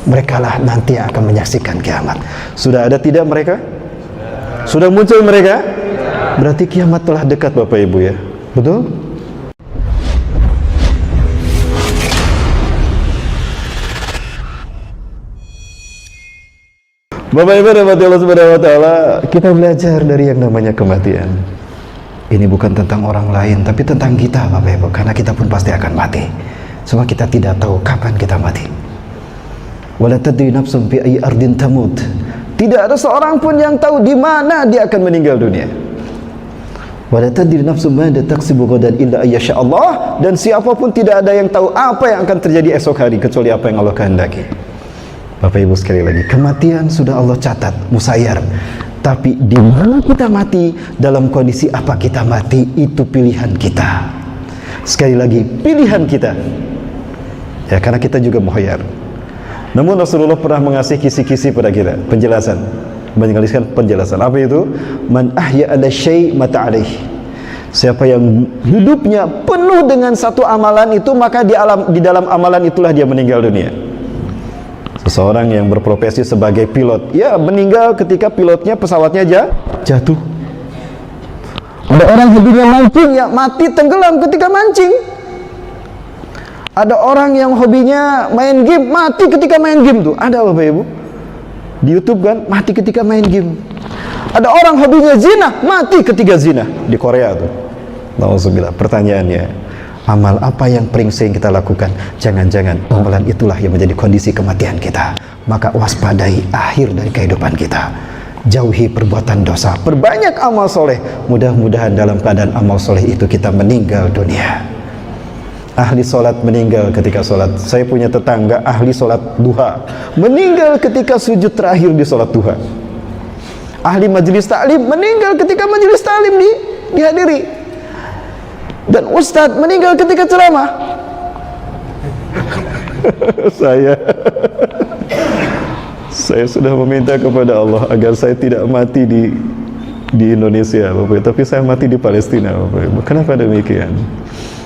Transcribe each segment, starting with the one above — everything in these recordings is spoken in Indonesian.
merekalah nanti yang akan menyaksikan kiamat. Sudah ada tidak mereka? Sudah muncul mereka? Berarti kiamat telah dekat Bapak Ibu ya. Betul? Bapak Ibu rahmati Allah Subhanahu wa taala, kita belajar dari yang namanya kematian. Ini bukan tentang orang lain, tapi tentang kita Bapak Ibu, karena kita pun pasti akan mati. Cuma kita tidak tahu kapan kita mati. Wala tadri nafsun bi ayyi ardin tamut. Tidak ada seorang pun yang tahu di mana dia akan meninggal dunia. Wala tadri nafsun ma taksibu ghadan illa ayyasha Allah, dan siapapun tidak ada yang tahu apa yang akan terjadi esok hari kecuali apa yang Allah kehendaki. Bapak Ibu sekali lagi, kematian sudah Allah catat, musayyar. Tapi di mana kita mati, dalam kondisi apa kita mati, itu pilihan kita. Sekali lagi, pilihan kita. Ya, karena kita juga mukhayyar. Namun Rasulullah pernah mengasih kisi-kisi pada kita, penjelasan, menjelaskan penjelasan. Apa itu? Man ahya ala syai' mata alaih. Siapa yang hidupnya penuh dengan satu amalan itu, maka di dalam amalan itulah dia meninggal dunia. Seseorang yang berprofesi sebagai pilot, ya meninggal ketika pilotnya pesawatnya jatuh. Ada orang hobinya mancing, ya mati tenggelam ketika mancing. Ada orang yang hobinya main game, mati ketika main game tuh. Ada Bapak Ibu di YouTube kan, mati ketika main game. Ada orang hobinya zina, mati ketika zina di Korea tuh. Nauzubillah. Pertanyaannya, amal apa yang paling sering kita lakukan? Jangan-jangan amalan itulah yang menjadi kondisi kematian kita. Maka waspadai akhir dari kehidupan kita. Jauhi perbuatan dosa, perbanyak amal soleh. Mudah-mudahan dalam keadaan amal soleh itu kita meninggal dunia. Ahli solat meninggal ketika solat. Saya punya tetangga ahli solat duha, meninggal ketika sujud terakhir di solat duha. Ahli majelis taklim meninggal ketika majelis taklim dihadiri. Dan ustadz meninggal ketika ceramah. Saya sudah meminta kepada Allah agar saya tidak mati di Indonesia Bapak, tapi saya mati di Palestina Bapak. Kenapa demikian?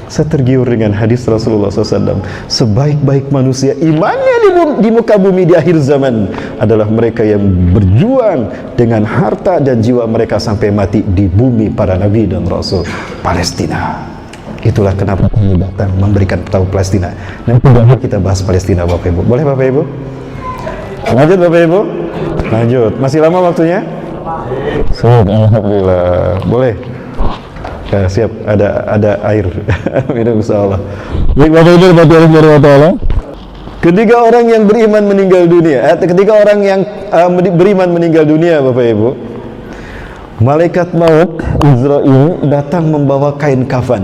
Saya tergiur dengan hadis Rasulullah SAW. Sebaik-baik manusia imannya di muka bumi di akhir zaman adalah mereka yang berjuang dengan harta dan jiwa mereka sampai mati di bumi para nabi dan rasul Palestina. Itulah kenapa kami datang memberikan tahu Palestina. Nanti kita bahas Palestina Bapak Ibu. Boleh Bapak Ibu? Lanjut Bapak Ibu? Lanjut. Masih lama waktunya? Alhamdulillah. Boleh? Ya, siap, ada air minum insyaallah. Baik Bapak Ibu rahmatullahi taala. Ketika orang yang beriman meninggal dunia, ketika orang yang beriman meninggal dunia Bapak Ibu, malaikat maut Israel datang membawa kain kafan.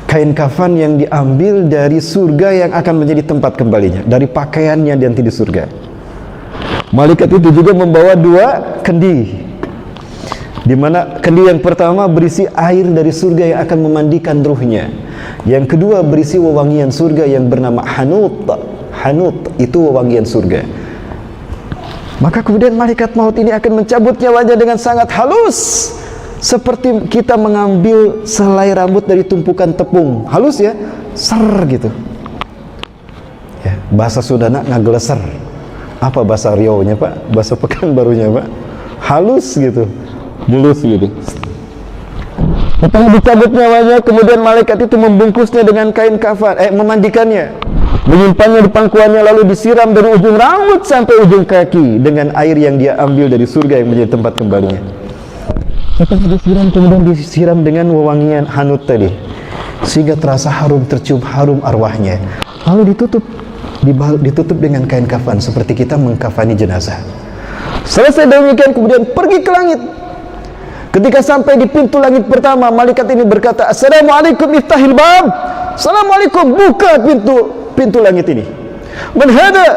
Kain kafan yang diambil dari surga yang akan menjadi tempat kembalinya, dari pakaiannya nanti di surga. Malaikat itu juga membawa 2 kendi, di mana kendi yang pertama berisi air dari surga yang akan memandikan ruhnya. Yang kedua berisi wewangian surga yang bernama hanut. Hanut itu wewangian surga. Maka kemudian malaikat maut ini akan mencabut nyawanya dengan sangat halus, seperti kita mengambil selai rambut dari tumpukan tepung. Halus ya, ser gitu ya, bahasa Sundana ngageleser. Apa bahasa Riau-nya Pak? Bahasa Pekanbarunya Pak? Halus gitu, mulus gitu. Setelah dicabut nyawanya, kemudian malaikat itu membungkusnya dengan kain kafan, memandikannya, menyimpannya di pangkuannya, lalu disiram dari ujung rambut sampai ujung kaki dengan air yang dia ambil dari surga yang menjadi tempat kembalinya. Setelah disiram, kemudian disiram dengan wewangian hanut tadi, sehingga terasa harum, tercium harum arwahnya. Lalu ditutup dengan kain kafan seperti kita mengkafani jenazah. Selesai demikian, kemudian pergi ke langit. Ketika sampai di pintu langit pertama, malaikat ini berkata, Assalamualaikum iftahil bab. Assalamualaikum, buka pintu langit ini. Man hada?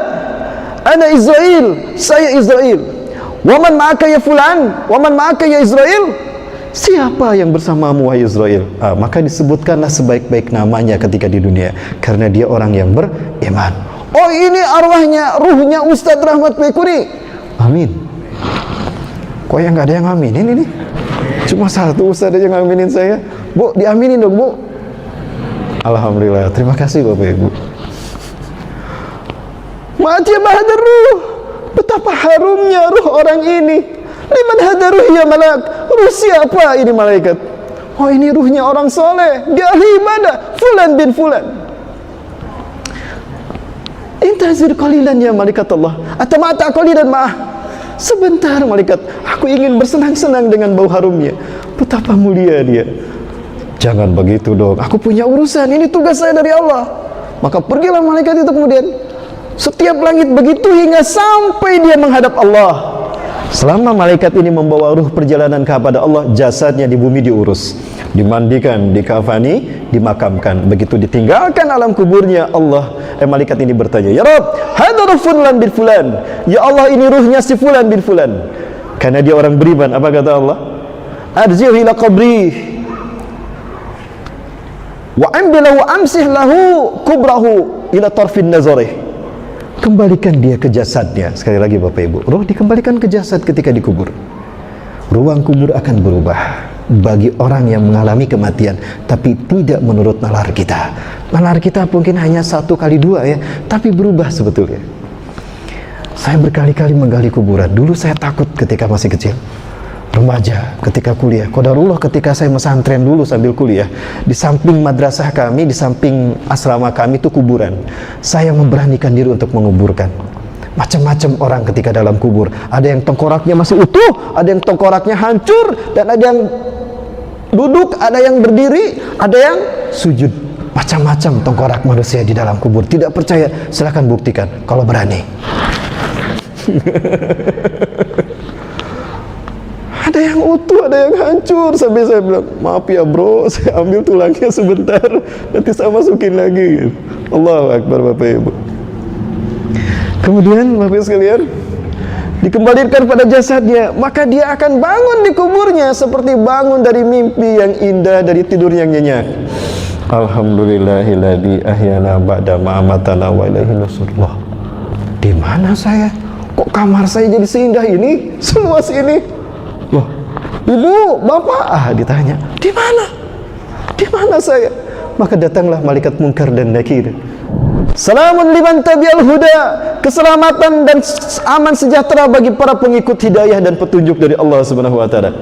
Ana Israel, saya Israel. Waman ma'aka ya fulan, waman ma'aka ya Israel. Siapa yang bersamamu wahai Israel? Maka disebutkanlah sebaik-baik namanya ketika di dunia, karena dia orang yang beriman. Oh, ini arwahnya, ruhnya Ustadz Rahmat Baikuni. Amin. Kok yang nggak ada yang aminin ini? Cuma satu Ustadz aja ngaminin saya. Bu, diaminin dong Bu. Alhamdulillah, terima kasih Bapak Ibu. Ma'atiyab hadar ruh. Betapa harumnya ruh orang ini. Liman hadar ruh ya malak. Ruh siapa ini malaikat? Oh, ini ruhnya orang soleh, dia ahli ibadah, fulan bin fulan. Intazir qalilan ya malaikat Allah. Atamata qalilan ma'ah. Sebentar malaikat, aku ingin bersenang-senang dengan bau harumnya. Betapa mulia dia. Jangan begitu dong, aku punya urusan, ini tugas saya dari Allah. Maka pergilah malaikat itu kemudian. Setiap langit begitu hingga sampai dia menghadap Allah. Selama malaikat ini membawa ruh perjalanan kepada Allah, jasadnya di bumi diurus, dimandikan, dikafani, dimakamkan. Begitu ditinggalkan alam kuburnya, malaikat ini bertanya, ya Rabb, hadar fulan bin fulan. Ya Allah, ini ruhnya si fulan bin fulan. Karena dia orang beriman, apa kata Allah? Arji'u ila qabri wa ambilahu amsih lahu kubrahu ila tarfin nazarih. Kembalikan dia ke jasadnya. Sekali lagi Bapak Ibu, roh dikembalikan ke jasad ketika dikubur. Ruang kubur akan berubah bagi orang yang mengalami kematian, tapi tidak menurut nalar kita. Nalar kita mungkin hanya 1 kali 2 ya, tapi berubah sebetulnya. Saya berkali-kali menggali kuburan. Dulu saya takut ketika masih kecil, remaja, ketika kuliah. Qadarullah ketika saya mesantren dulu sambil kuliah, di samping madrasah kami, di samping asrama kami itu kuburan. Saya memberanikan diri untuk menguburkan. Macam-macam orang ketika dalam kubur. Ada yang tengkoraknya masih utuh, ada yang tengkoraknya hancur, dan ada yang duduk, ada yang berdiri, ada yang sujud. Macam-macam tengkorak manusia di dalam kubur. Tidak percaya? Silahkan buktikan kalau berani. Ada yang utuh, ada yang hancur. Sampai saya bilang, maaf ya bro, saya ambil tulangnya sebentar, nanti saya masukin lagi. Allahu Akbar Bapak Ibu. Kemudian Bapak Ibu sekalian, dikembalikan pada jasadnya, maka dia akan bangun di kuburnya seperti bangun dari mimpi yang indah, dari tidur yang nyenyak. Alhamdulillahilladzi ahyana ba'da ma amatana wa ilaihi nusyur. Di mana saya? Kok kamar saya jadi seindah ini? Seluas ini? Loh, ibu, bapak, ditanya, di mana? Di mana saya? Maka datanglah malaikat munkar dan nakir. Salamun liman tabi'al huda. Keselamatan dan aman sejahtera bagi para pengikut hidayah dan petunjuk dari Allah Subhanahu wa taala.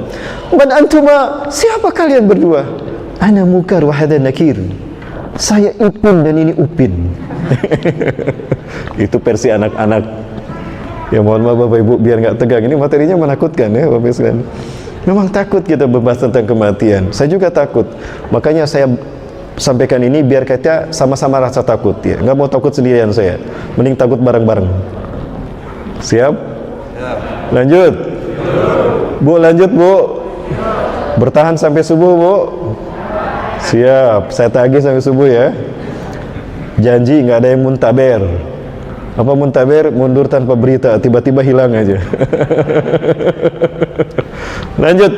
Man antuma, siapa kalian berdua? Ana munkar wa hadha nakir. Saya Ipin dan ini Upin. Itu versi anak-anak. Ya mohon maaf Bapak Ibu, biar nggak tegang. Ini materinya menakutkan ya Bapak Ibu sekalian. Memang takut kita membahas tentang kematian. Saya juga takut. Makanya saya sampaikan ini biar kita sama-sama rasa takut ya. Nggak mau takut sendirian saya. Mending takut bareng-bareng. Siap? Lanjut. Bu, lanjut Bu. Bertahan sampai subuh Bu. Siap. Saya tagih sampai subuh ya. Janji nggak ada yang muntaber. Apa muntaber? Mundur tanpa berita, tiba-tiba hilang aja. Lanjut.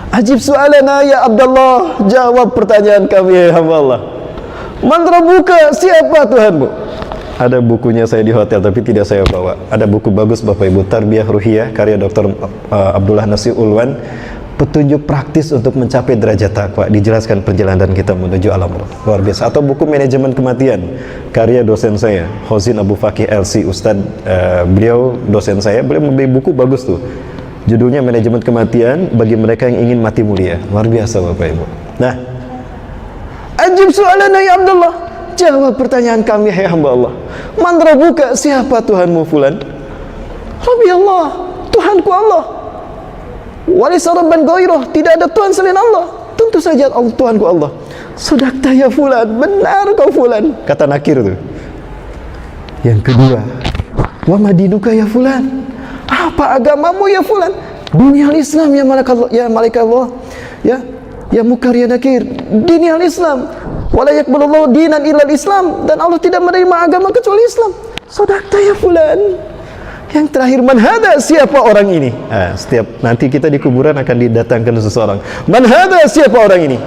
Ajib soalana ya Abdullah, jawab pertanyaan kami ya hamba Allah. Man rabbuka, siapa Tuhanmu? Ada bukunya saya di hotel tapi tidak saya bawa. Ada buku bagus Bapak Ibu, Tarbiyah Ruhiyah karya Dr. Abdullah Nasir Ulwan. Petunjuk praktis untuk mencapai derajat takwa, dijelaskan perjalanan kita menuju alam roh. Luar biasa. Atau buku Manajemen Kematian karya dosen saya, Hozin Abu Fakih LC, Ustadz, beliau dosen saya, beliau membeli buku bagus tuh. Judulnya Manajemen Kematian bagi mereka yang ingin mati mulia. Luar biasa Bapak Ibu. Nah, ajib soalana ya Abdullah, jawab pertanyaan kami hai hamba Allah. Man rabbuka, siapa Tuhanmu fulan? Rabbi Allah, Tuhanku Allah. Walaysa rabban ghairuh, tidak ada Tuhan selain Allah. Tentu saja Allah, Tuhanku Allah. Sudakta ya fulan, benar kau fulan, kata nakir tuh. Yang kedua, wa madinuka ya fulan, apa agamamu ya fulan? Dunia Islam ya malaikat Allah, ya mukar ya nakir, dunia Islam. Wala yaqbalullahu dinan illa Islam, dan Allah tidak menerima agama kecuali Islam. Sudakta ya fulan. Yang terakhir, man hada, siapa orang ini? Setiap nanti kita di kuburan akan didatangkan seseorang. Man hada, siapa orang ini?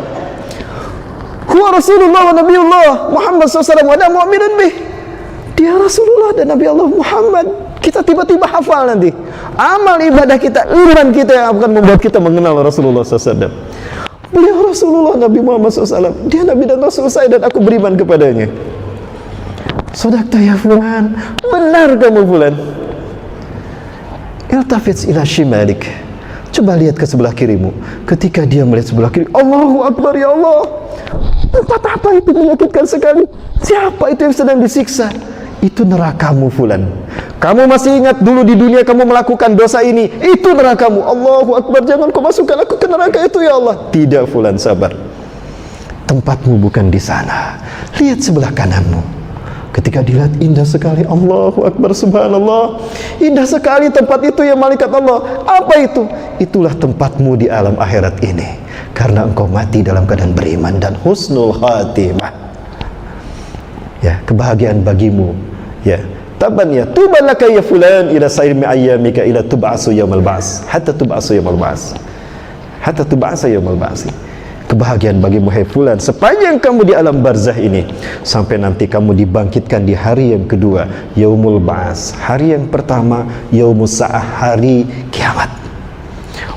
Huwa Rasulullah wa Nabiullah Muhammad SAW wa ana mu'minun bih. Dia Rasulullah dan Nabi Allah Muhammad. Kita tiba-tiba hafal nanti. Amal ibadah kita, iman kita yang akan membuat kita mengenal Rasulullah SAW. Beliau Rasulullah Nabi Muhammad SAW. Dia Nabi dan Rasul saya dan aku beriman kepadanya. Sadaqta ya fulan, benar kamu fulan. Iltafits ila shimalik, coba lihat ke sebelah kirimu. Ketika dia melihat sebelah kiri, Allahu Akbar, ya Allah, tempat apa itu menyakitkan sekali? Siapa itu yang sedang disiksa? Itu nerakamu fulan. Kamu masih ingat dulu di dunia kamu melakukan dosa ini? Itu nerakamu. Allahu Akbar, jangan kau masukkan aku ke neraka itu ya Allah. Tidak fulan, sabar. Tempatmu bukan di sana. Lihat sebelah kananmu. Ketika dilihat, indah sekali. Allahu Akbar, subhanallah, indah sekali tempat itu ya malaikat Allah. Apa itu? Itulah tempatmu di alam akhirat ini, karena engkau mati dalam keadaan beriman dan husnul khatimah. Ya, kebahagiaan bagimu. Ya, taban ya, tuban laka ya fulan ila sair mi ayyamika ila tub'asu yaumal ba's, hatta tub'asu yaumal ba's, hatta tub'asa yaumal ba's. Kebahagiaan bagimu hai fulan sepanjang kamu di alam barzah ini, sampai nanti kamu dibangkitkan di hari yang kedua, yaumul ba's. Hari yang pertama yaumus sa'ah, hari kiamat.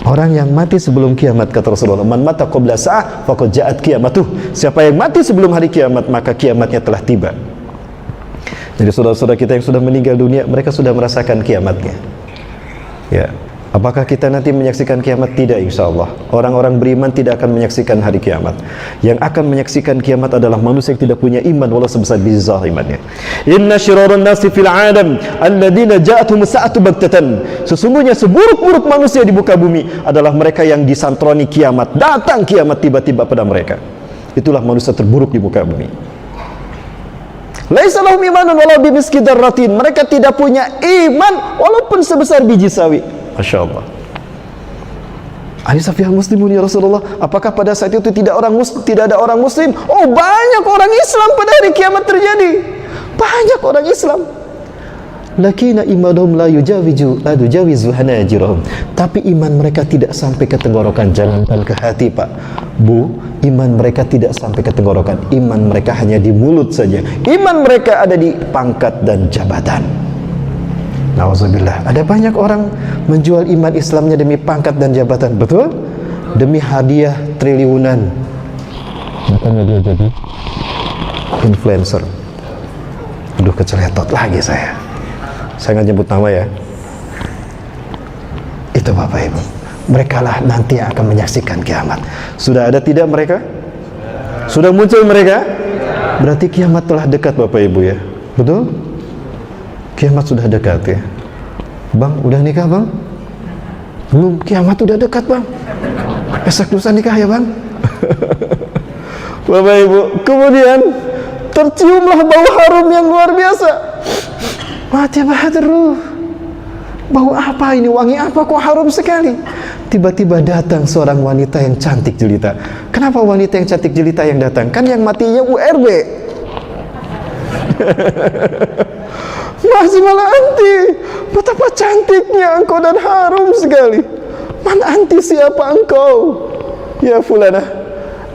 Orang yang mati sebelum kiamat, kata Rasulullah, man mata qabla sa'ah faqad ja'at kiamatuh. Siapa yang mati sebelum hari kiamat, maka kiamatnya telah tiba. Jadi saudara-saudara kita yang sudah meninggal dunia, mereka sudah merasakan kiamatnya. Ya. Apakah kita nanti menyaksikan kiamat? Tidak, insya Allah. Orang-orang beriman tidak akan menyaksikan hari kiamat. Yang akan menyaksikan kiamat adalah manusia yang tidak punya iman, walau sebesar biji zarah imannya. Inna syirarun nasi fil adam alladhina ja'atuhum sa'atu baghtatan. Sesungguhnya seburuk-buruk manusia di muka bumi adalah mereka yang disantroni kiamat. Datang kiamat tiba-tiba pada mereka. Itulah manusia terburuk di muka bumi. Laisa lahum imanun walau bimiski dzarratin. Mereka tidak punya iman walaupun sebesar biji sawi. Masya Allah. Anisafiyah muslimun ya Rasulullah. Apakah pada saat itu tidak ada orang muslim? Oh, banyak orang Islam pada hari kiamat terjadi. Banyak orang Islam. Lakina imanuhum la yujawizu hanajirahum. Tapi iman mereka tidak sampai ke tenggorokan. Jangankan ke hati, Pak Bu, iman mereka tidak sampai ke tenggorokan. Iman mereka hanya di mulut saja. Iman mereka ada di pangkat dan jabatan. Nauzubillah. Ada banyak orang menjual iman Islamnya demi pangkat dan jabatan. Betul? Demi hadiah triliunan. Makanya dia jadi influencer. Aduh, keceletot lagi saya. Saya nggak nyebut nama ya. Itu Bapak Ibu. Mereka lah nanti yang akan menyaksikan kiamat. Sudah ada tidak mereka? Sudah muncul mereka? Berarti kiamat telah dekat Bapak Ibu ya. Betul? Kiamat sudah dekat ya. Bang, udah nikah bang? Belum, kiamat udah dekat bang. Besok lusa nikah ya bang. Bapak Ibu, kemudian terciumlah bau harum yang luar biasa. Mati bahadur. Bau apa ini? Wangi apa kok harum sekali? Tiba-tiba datang seorang wanita yang cantik jelita. Kenapa wanita yang cantik jelita yang datang? Kan yang matinya URB. Masih malah anti. Betapa cantiknya engkau dan harum sekali. Man anti, siapa engkau? Ya fulana,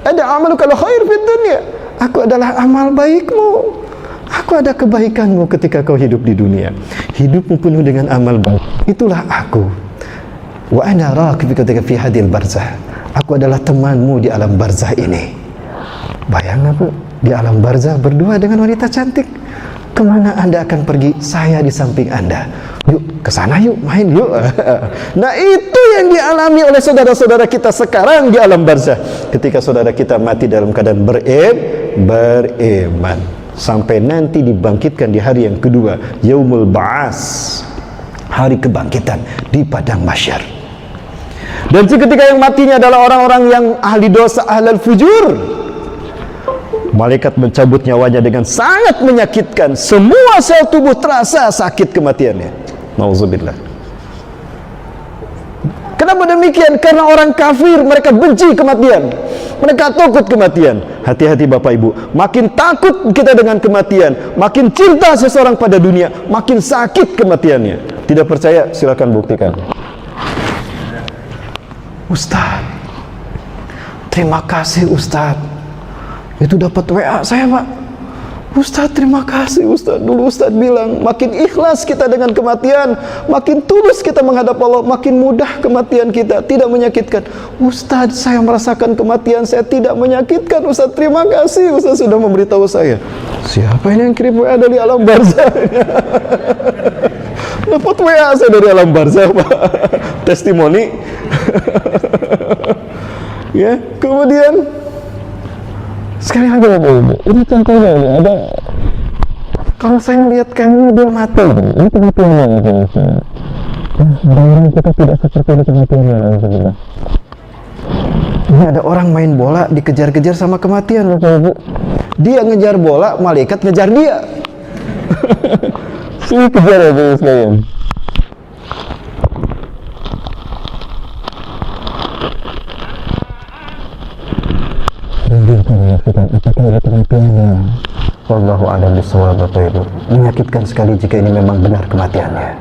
ada amal kalau khair fid dunya. Aku adalah amal baikmu. Aku ada kebaikanmu ketika kau hidup di dunia. Hidupmu penuh dengan amal baik. Itulah aku. Wa ana raqibika fi hadil barzah. Aku adalah temanmu di alam barzah ini. Bayangkan Bu, di alam barzah berdua dengan wanita cantik. Kemana Anda akan pergi? Saya di samping Anda. Yuk, ke sana yuk, main yuk. Nah, itu yang dialami oleh saudara-saudara kita sekarang di alam barzah. Ketika saudara kita mati dalam keadaan beriman. Sampai nanti dibangkitkan di hari yang kedua, yaumul ba'as, hari kebangkitan di padang mahsyar. Dan ketika yang matinya adalah orang-orang yang ahli dosa, ahlul fujur, malaikat mencabut nyawanya dengan sangat menyakitkan. Semua sel tubuh terasa sakit kematiannya. Nauzubillah. Kenapa demikian? Karena orang kafir, mereka benci kematian. Mereka takut kematian. Hati-hati Bapak Ibu. Makin takut kita dengan kematian, makin cinta seseorang pada dunia, makin sakit kematiannya. Tidak percaya? Silakan buktikan. Ustaz, terima kasih Ustaz. Itu dapat WA saya Pak. Ustaz, terima kasih Ustaz. Dulu Ustaz bilang, makin ikhlas kita dengan kematian, makin tulus kita menghadap Allah, makin mudah kematian kita, tidak menyakitkan. Ustaz, saya merasakan kematian saya tidak menyakitkan. Ustaz, terima kasih Ustaz sudah memberitahu saya. Siapa ini yang kirim WA dari alam barzah? Dapat WA saya dari alam barzah, Pak. Testimoni. Ya, kemudian sekali lagi Bapak Ibu, ini contohnya ini ada. Kalau saya melihat kamu dia mati, ini kematiannya bayangin kita tidak seperti ini kematiannya. Ini ada orang main bola dikejar-kejar sama kematian Bapak Ibu. Dia ngejar bola, malaikat ngejar dia. Sini kejar ya Bapak sekalian. Apakah ada kematiannya? Wallahu a'lam bishawab Bapak Ibu. Menyakitkan sekali jika ini memang benar kematiannya.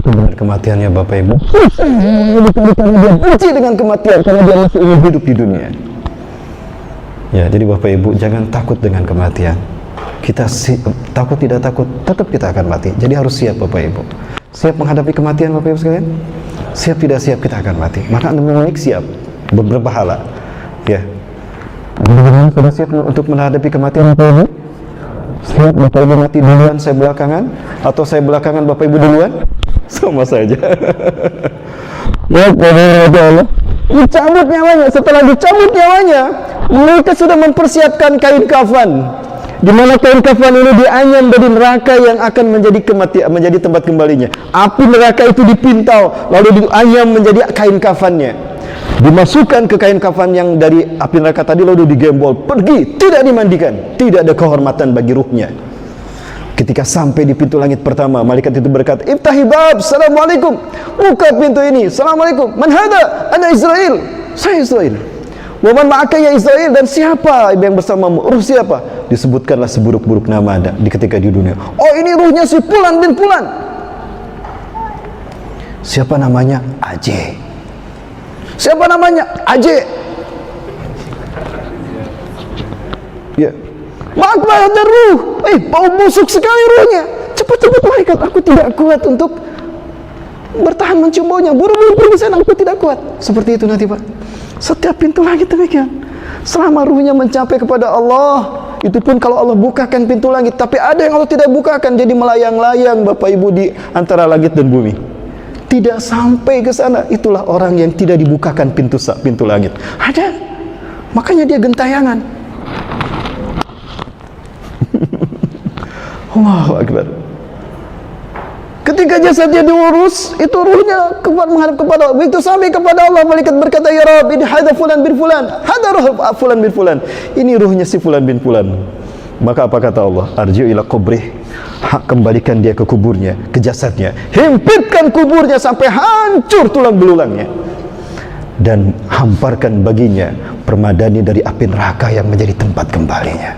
Benar kematiannya Bapak Ibu. Karena dia benci dengan kematian, karena dia masih ingin hidup di dunia. Ya, jadi Bapak Ibu jangan takut dengan kematian. Kita takut tidak takut, tetap kita akan mati. Jadi harus siap Bapak Ibu. Siap menghadapi kematian Bapak Ibu sekalian? Siap tidak siap kita akan mati. Maka Anda memiliki siap berpahala. Ya. Bagaimana sudah siap untuk menghadapi kematian Bapak Ibu? Siap Bapak Ibu mati duluan, saya belakangan, atau saya belakangan Bapak Ibu duluan? Sama saja. Ya, Allah. Dicabut nyawanya. Setelah dicabut nyawanya, mereka sudah mempersiapkan kain kafan. Di mana kain kafan ini dianyam dari neraka yang akan menjadi kematian, menjadi tempat kembalinya. Api neraka itu dipintau, lalu dianyam menjadi kain kafannya. Dimasukkan ke kain kafan yang dari api neraka tadi, lalu digembol, pergi, tidak dimandikan, tidak ada kehormatan bagi ruhnya. Ketika sampai di pintu langit pertama, malaikat itu berkata, "Iftahi bab, assalamualaikum." Buka pintu ini, "Assalamualaikum." "Man hada?" "Ana Israel." "Saya Israel." "Waman ma'aka ya Israel?" "Dan siapa yang bersamamu?" "Ruh siapa?" Disebutkanlah seburuk-buruk nama ada di ketika di dunia. "Oh, ini ruhnya si Fulan bin Fulan." "Siapa namanya?" "Aje." "Siapa namanya?" "Aje." Ya. "Makbah ada ruh." Bau busuk sekali ruhnya. Cepat-cepat malaikat, aku tidak kuat untuk bertahan mencium baunya. Buru-buru pergi sana, aku tidak kuat. Seperti itu nanti Pak. Setiap pintu langit demikian. Selama ruhnya mencapai kepada Allah, itu pun kalau Allah bukakan pintu langit. Tapi ada yang Allah tidak bukakan, jadi melayang-layang Bapak Ibu di antara langit dan bumi. Tidak sampai ke sana. Itulah orang yang tidak dibukakan pintu langit. Ada. Makanya dia gentayangan. Allahu Akbar. Ketika jasadnya diurus, itu ruhnya menghadap kepada Allah. Begitu sampai kepada Allah, malaikat berkata, "Ya Rabb, ini hadza fulan bin fulan, hadza ruh fulan bin fulan." Ini ruhnya si fulan bin fulan. Maka apa kata Allah? "Arji'u ila qabrih." Kembalikan dia ke kuburnya, ke jasadnya. Himpitkan kuburnya sampai hancur tulang belulangnya. Dan hamparkan baginya permadani dari api neraka yang menjadi tempat kembalinya.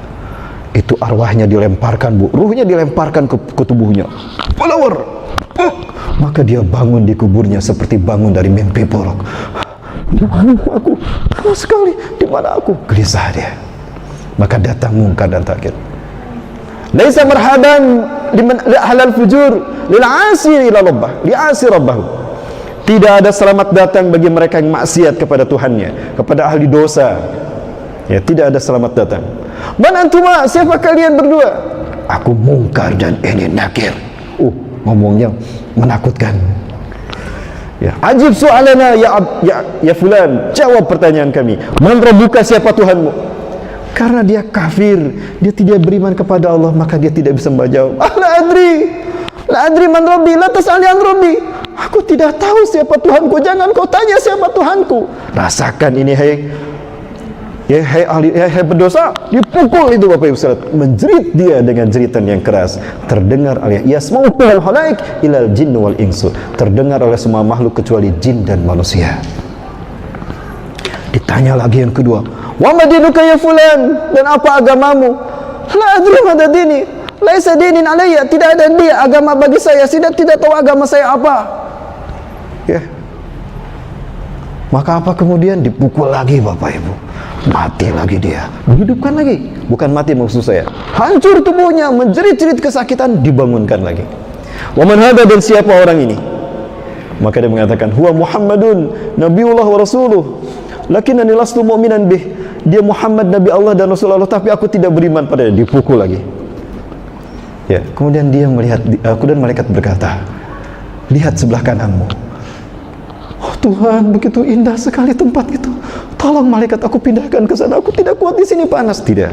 Itu arwahnya dilemparkan, Bu. Ruhnya dilemparkan ke tubuhnya. Follower. Maka dia bangun di kuburnya seperti bangun dari mimpi buruk. Di mana aku? Sama sekali. Di mana aku? Gelisah dia. Maka datang Munkar dan Nakir. Laisa marhaban liman halal fujur lil 'asi ila rabbah, li 'asi rabbahu. Tidak ada selamat datang bagi mereka yang maksiat kepada Tuhannya, kepada ahli dosa. Ya, tidak ada selamat datang. "Man antuma?" Siapa kalian berdua? "Aku Munkar dan ini Nakir." Ngomongnya menakutkan. Ya, "Ajib soalana ya fulan." Jawab pertanyaan kami. "Man rabbuka?" Siapa Tuhanmu? Karena dia kafir, dia tidak beriman kepada Allah, maka dia tidak bisa menjawab. La adri man rabbi, la tas'ali an rabbi." Aku tidak tahu siapa Tuhanku, jangan kau tanya siapa Tuhanku. Rasakan ini, hai berdosa, dipukul itu Bapak Ibu saudara, menjerit dia dengan jeritan yang keras, terdengar oleh yasma'ul halaik ilal jinn wal insu, terdengar oleh semua makhluk kecuali jin dan manusia. Ditanya lagi yang kedua, "Wa madinuka ya fulan?" Dan apa agamamu? "La adri ma dini, laisa dinin alayya." Tidak ada dia agama bagi saya, tidak tahu agama saya apa. Ya. Maka apa kemudian? Dipukul lagi Bapak Ibu. Mati lagi dia. Dihidupkan lagi. Bukan mati maksud saya. Hancur tubuhnya, menjerit-jerit kesakitan, dibangunkan lagi. Wa man hada, dan siapa orang ini? Maka dia mengatakan, huwa Muhammadun Nabiullah wa Rasuluh, lakinnani lastu mu'minan bih. Dia Muhammad, Nabi Allah dan Rasulullah, tapi aku tidak beriman pada dia. Dipukul lagi. Ya, kemudian dia melihat, kemudian malaikat berkata, lihat sebelah kananmu. Oh Tuhan, begitu indah sekali tempat itu. Tolong malaikat, aku pindahkan ke sana. Aku tidak kuat di sini, panas. Tidak.